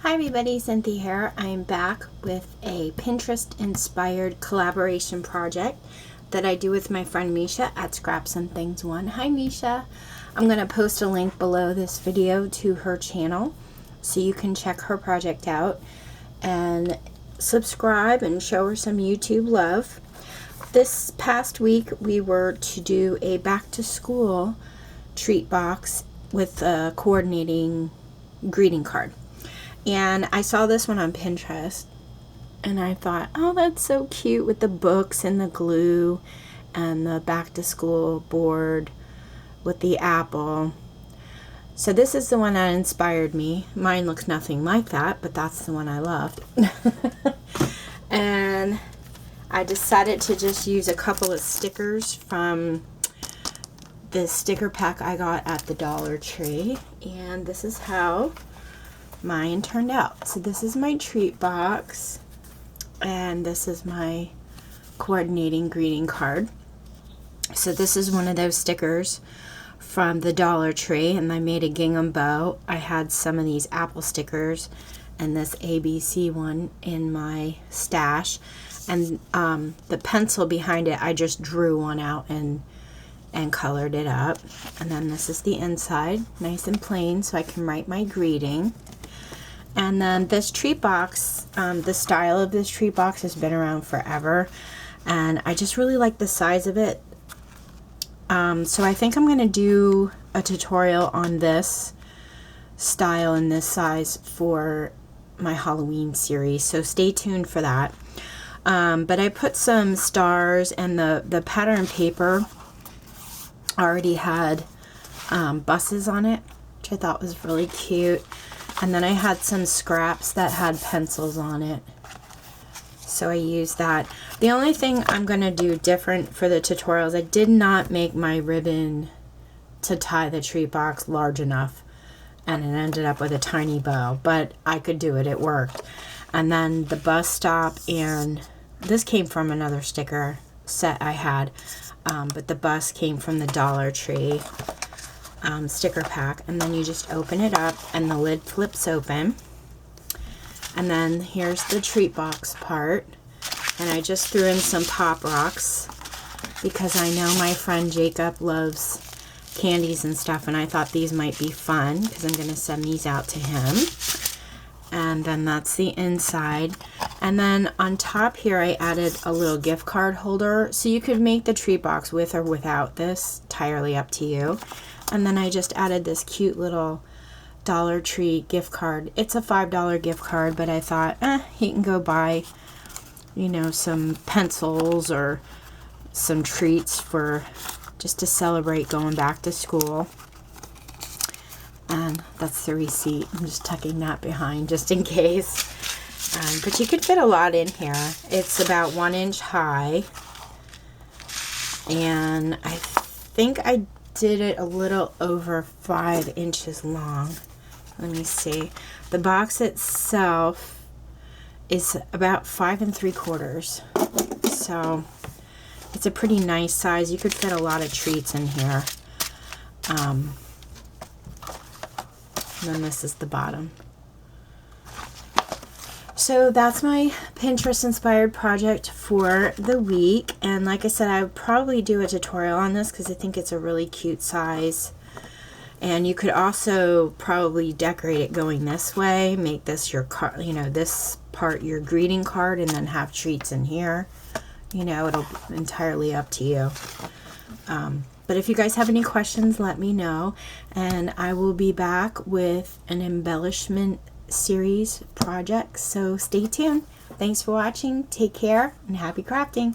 Hi everybody, Cynthia here. I'm back with a Pinterest inspired collaboration project that I do with my friend Misha at ScrapsandThings1. Hi Misha. I'm going to post a link below this video to her channel so you can check her project out and subscribe and show her some YouTube love. This past week we were to do a back to school treat box with a coordinating greeting card. And I saw this one on Pinterest and I thought, oh, that's so cute with the books and the glue and the back to school board with the apple. So this is the one that inspired me. Mine looks nothing like that, but that's the one I loved. And I decided to just use a couple of stickers from the sticker pack I got at the Dollar Tree. And this is how mine turned out. So this is my treat box and this is my coordinating greeting card. So this is one of those stickers from the Dollar Tree, and I made a gingham bow. I had some of these apple stickers and this ABC one in my stash, and the pencil behind it I just drew one out and colored it up. And then this is the inside, nice and plain, so I can write my greeting. And then this treat box, the style of this treat box has been around forever, and I just really like the size of it. So I think I'm going to do a tutorial on this style and this size for my Halloween series, so stay tuned for that. But I put some stars, and the pattern paper already had buses on it, which I thought was really cute. And then I had some scraps that had pencils on it, so I used that. The only thing I'm going to do different for the tutorials, I did not make my ribbon to tie the treat box large enough, and it ended up with a tiny bow, but I could do it, it worked. And then the bus stop, and this came from another sticker set I had, but the bus came from the Dollar Tree sticker pack. And then you just open it up and the lid flips open, and then here's the treat box part. And I just threw in some pop rocks because I know my friend Jacob loves candies and stuff, and I thought these might be fun because I'm going to send these out to him. And then that's the inside. And then on top here I added a little gift card holder, so you could make the treat box with or without this, entirely up to you. And then I just added this cute little Dollar Tree gift card. It's a $5 gift card, but I thought, he can go buy, you know, some pencils or some treats for just to celebrate going back to school. And that's the receipt. I'm just tucking that behind just in case. But you could fit a lot in here. It's about 1 inch high, and I think I did it a little over 5 inches long. Let me see. The box itself is about 5 3/4, so it's a pretty nice size. You could fit a lot of treats in here. And then this is the bottom. So that's my Pinterest inspired project for the week, and like I said, I would probably do a tutorial on this because I think it's a really cute size. And you could also probably decorate it going this way, make this your card, you know, this part your greeting card, and then have treats in here. You know, it'll be entirely up to you. But if you guys have any questions, let me know, and I will be back with an embellishment series project, so stay tuned. Thanks for watching, take care, and happy crafting.